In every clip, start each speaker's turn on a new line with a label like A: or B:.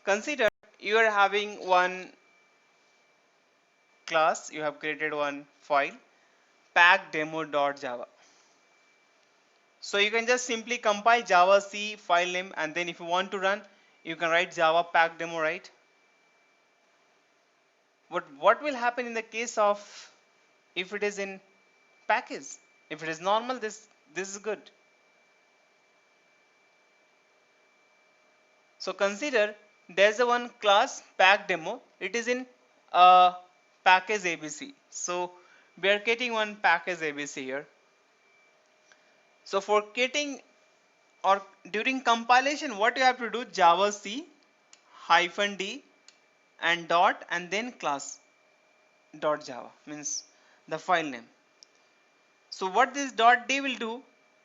A: Consider you are having one class, you have created one file packdemo.java. So you can just simply compile Java C file name, and then if you want to run, you can write Java packdemo, right? But what will happen in the case of if it is in package? If it is normal, this is good. So consider there's a one class packdemo. It is in package ABC. So we are getting one package ABC here. So for getting or during compilation, what you have to do, Java C hyphen D and dot and then class dot Java means the file name. So what this dot D will do,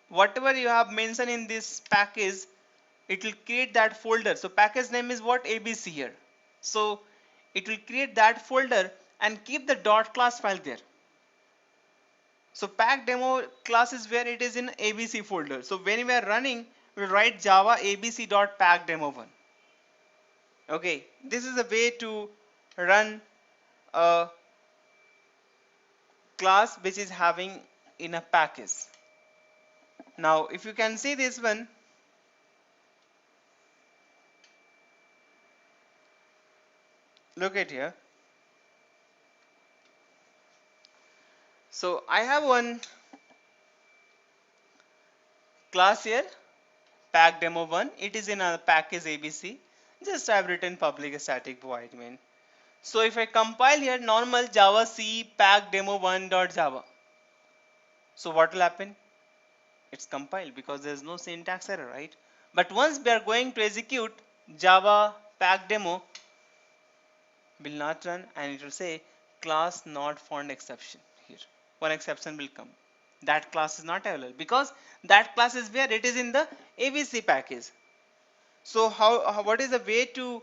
A: whatever you have mentioned in this package, it will create that folder. So package name is what, ABC here. So it will create that folder and keep the dot class file there. So pack demo class is where it is in ABC folder. So when we are running, we write Java ABC dot pack demo one. Okay, this is a way to run a class which is having in a package. Now if you can see this one, look at here. So I have one class here pack demo one. It is in a package ABC. Just I have written public static void main. So if I compile here normal Java C pack demo one dot Java, so what will happen? It's compiled because there is no syntax error, right? But once we are going to execute, Java pack demo will not run and it will say class not found exception here. One exception will come. That class is not available because that class is where it is in the ABC package. So what is the way to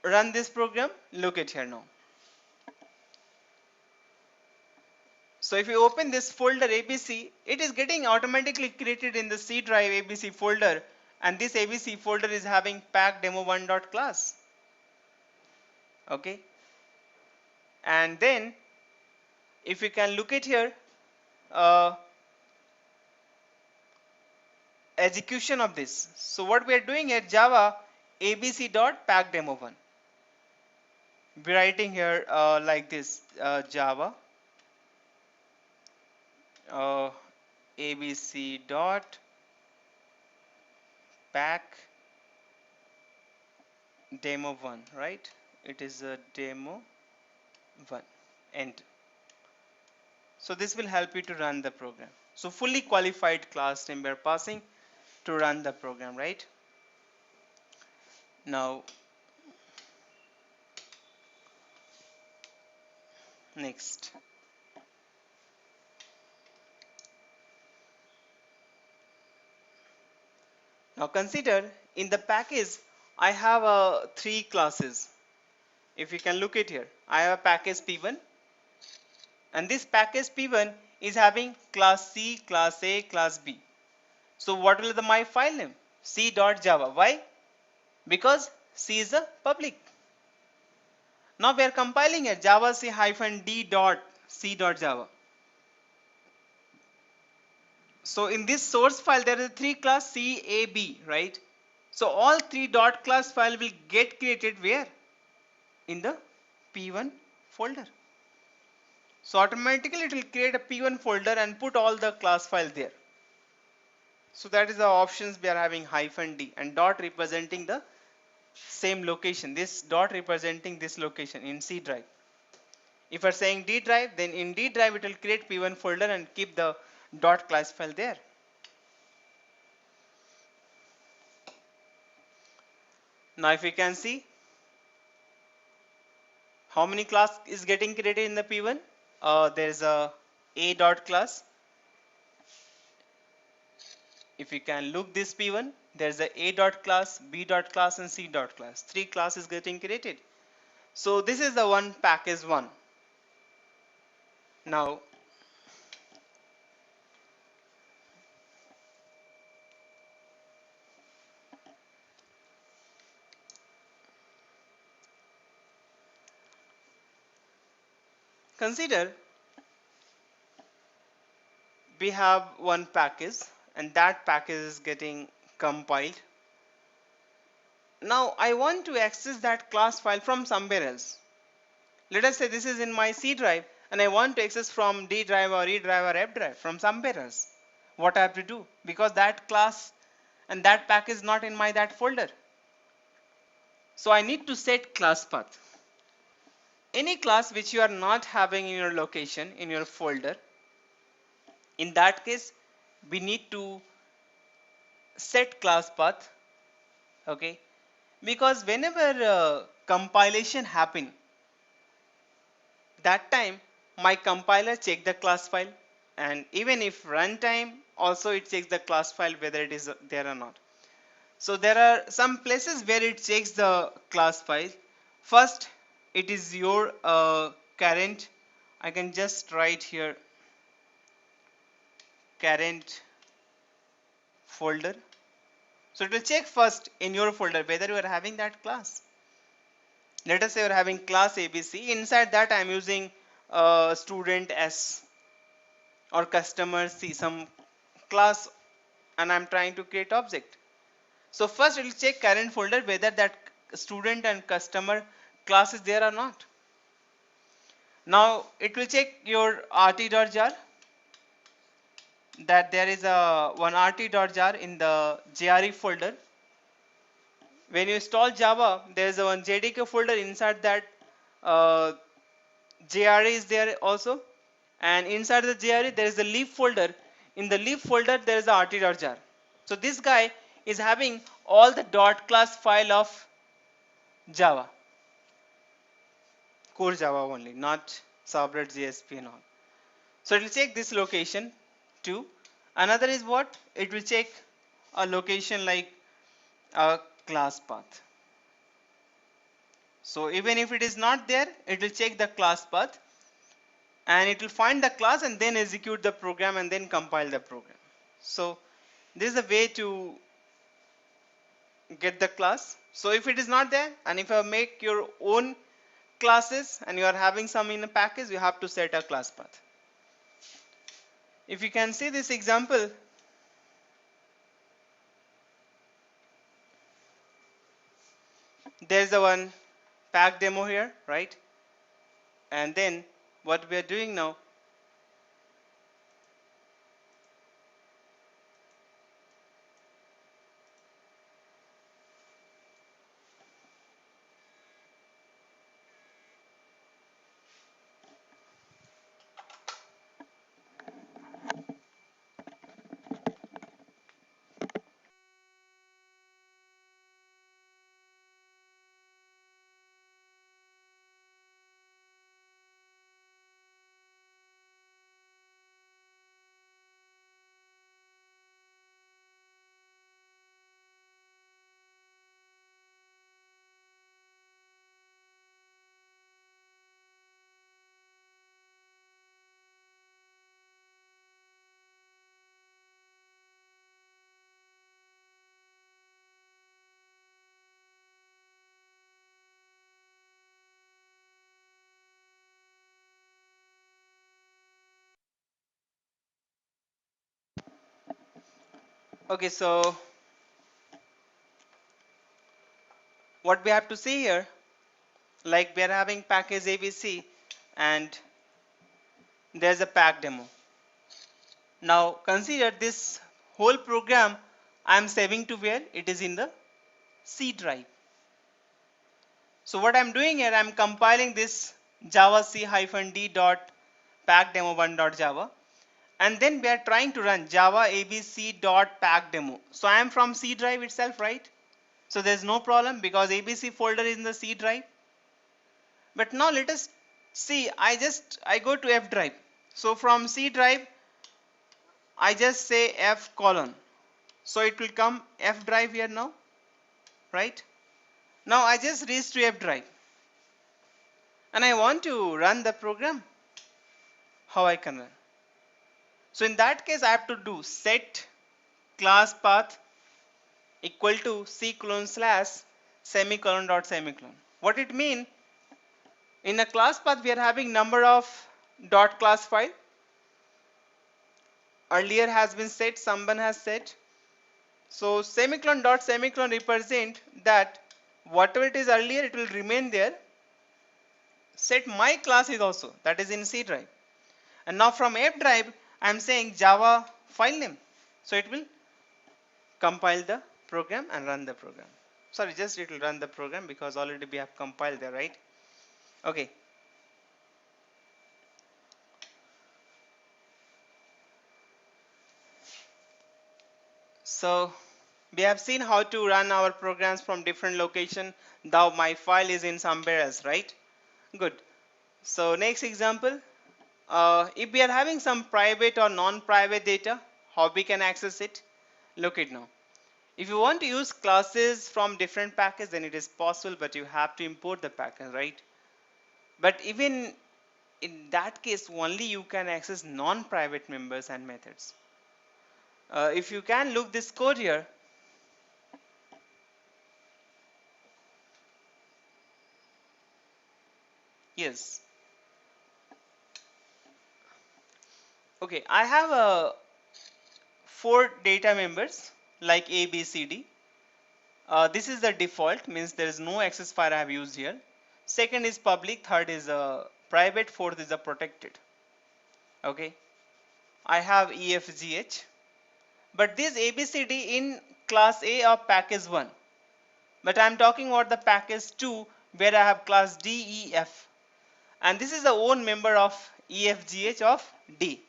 A: run this program? Look at here now. So if you open this folder ABC, it is getting automatically created in the C drive ABC folder, and this ABC folder is having pack demo1.class. Okay, and then if you can look at here, uh, execution of this. So what we are doing here, Java abc.packdemo1. We're writing here like this, Java abc dot pack demo 1, right? It is a demo 1, enter. So this will help you to run the program. So fully qualified class name we are passing to run the program, right? Now next, now consider in the package I have three classes. If you can look at here, I have a package P1, and this package P1 is having class C, class A, class B. So what will be my file name? C.java. Why? Because C is a public. Now we are compiling a Java C hyphen D dot C dot Java. So in this source file there is three class C, A, B, right? So all three dot class file will get created where? In the P1 folder. So automatically it will create a P1 folder and put all the class file there. So that is the options we are having hyphen D and dot representing the same location. This dot representing this location in C drive. If you are saying D drive, then in D drive it will create P1 folder and keep the dot class file there. Now if you can see how many class is getting created in the P1, there is a dot class. If you can look this P1, there is a dot class, B dot class and C dot class. Three classes getting created. So this is the one package 1. Now consider we have one package and that package is getting compiled. Now I want to access that class file from somewhere else. Let us say this is in my C drive and I want to access from D drive or E drive or F drive from somewhere else. What I have to do? Because that class and that package is not in my that folder. So I need to set class path. Any class which you are not having in your location in your folder, in that case we need to set class path. Okay, because whenever compilation happen, that time my compiler check the class file, and even if runtime also it checks the class file whether it is there or not. So there are some places where it checks the class file. First it is your current, I can just write here current folder. So it will check first in your folder whether you are having that class. Let us say you are having class ABC. Inside that I am using student S or customer C, some class, and I'm trying to create object. So first it will check current folder whether that student and customer class is there or not. Now it will check your rt.jar, that there is a one rt.jar in the JRE folder. When you install Java, there is a one JDK folder. Inside that JRE is there also, and inside the JRE there is a leaf folder. In the leaf folder there is the rt.jar. So this guy is having all the dot class file of Java, core Java only, not servlet JSP and all. So it will check this location too. Another is what? It will check a location like a class path. So even if it is not there, it will check the class path and it will find the class and then execute the program and then compile the program. So this is a way to get the class. So if it is not there, and if you make your own classes and you are having some in a package, you have to set a class path. If you can see this example, there's the one pack demo here, right? And then what we are doing now, okay, so what we have to see here, like we are having package ABC and there's a pack demo. Now consider this whole program I am saving to where? It is in the C drive. So what I'm doing here, I'm compiling this java c-d dot pack demo 1 dot java, and then we are trying to run java abc dot pack demo. So I am from C drive itself, right? So there's no problem because ABC folder is in the C drive. But now let us see, I go to F drive. So from C drive I just say F colon. So it will come F drive here now, right? Now I just reach to F drive and I want to run the program. How I can run? So in that case I have to do set class path equal to c colon slash semicolon dot semicolon. What it mean? In a class path, we are having number of dot class file. Earlier has been set, someone has set. So semicolon dot semicolon represent that whatever it is earlier, it will remain there. Set my class is also, that is in C drive. And now from F drive, I am saying Java file name. So it will compile the program and run the program. Sorry, just it will run the program because already we have compiled there, right? Okay. So we have seen how to run our programs from different location. Now my file is in somewhere else, right? Good. So next example, if we are having some private or non-private data, how we can access it? Look it now. If you want to use classes from different packages, then it is possible, but you have to import the package, right? But even in that case, only you can access non-private members and methods. If you can look this code here, yes. Okay, I have 4 data members like A, B, C, D. This is the default, means there is no access file I have used here. Second is public, third is private, fourth is a protected. Okay, I have E, F, G, H. But this A, B, C, D in class A of package 1. But I am talking about the package 2 where I have class D, E, F. And this is the own member of E, F, G, H of D.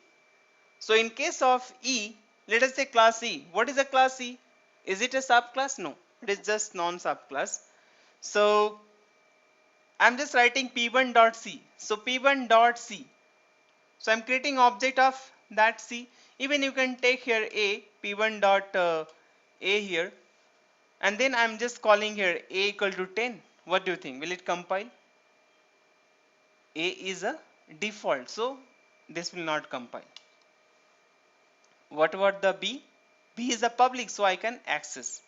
A: So in case of E, let us say class E. What is a class E? Is it a subclass? No, it is just non-subclass. So I'm just writing p1.c. So p1.c. So I'm creating object of that C. Even you can take here a p1.a here, and then I'm just calling here a equal to 10. What do you think? Will it compile? A is a default, so this will not compile. What about the B? B is the public, so I can access.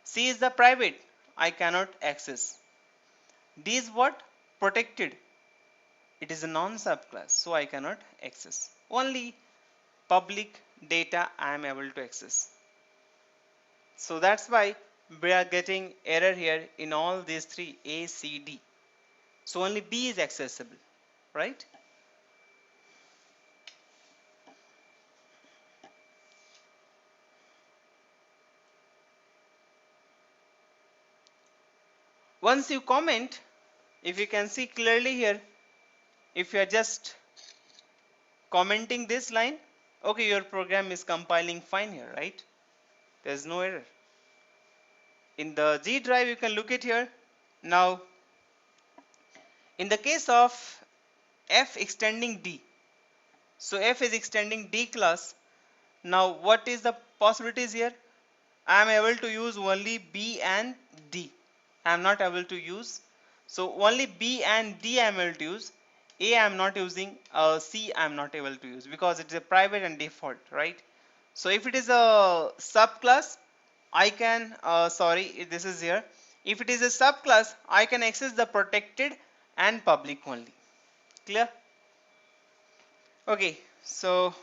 A: C is the private, I cannot access. D is what? Protected. It is a non-subclass, so I cannot access. Only public data I am able to access. So that's why we are getting error here in all these three A, C, D. So only B is accessible, right? Once you comment, if you can see clearly here, if you are just commenting this line, okay, your program is compiling fine here, right? There's no error. In the G drive, you can look it here. Now, in the case of F extending D, so F is extending D class. Now, what is the possibilities here? I am able to use only B and D. I am not able to use. So only B and D I am able to use. A I am not using. C I am not able to use because it is a private and default, right? So if it is a subclass, I can. Sorry, this is here. If it is a subclass, I can access the protected and public only. Clear? Okay. So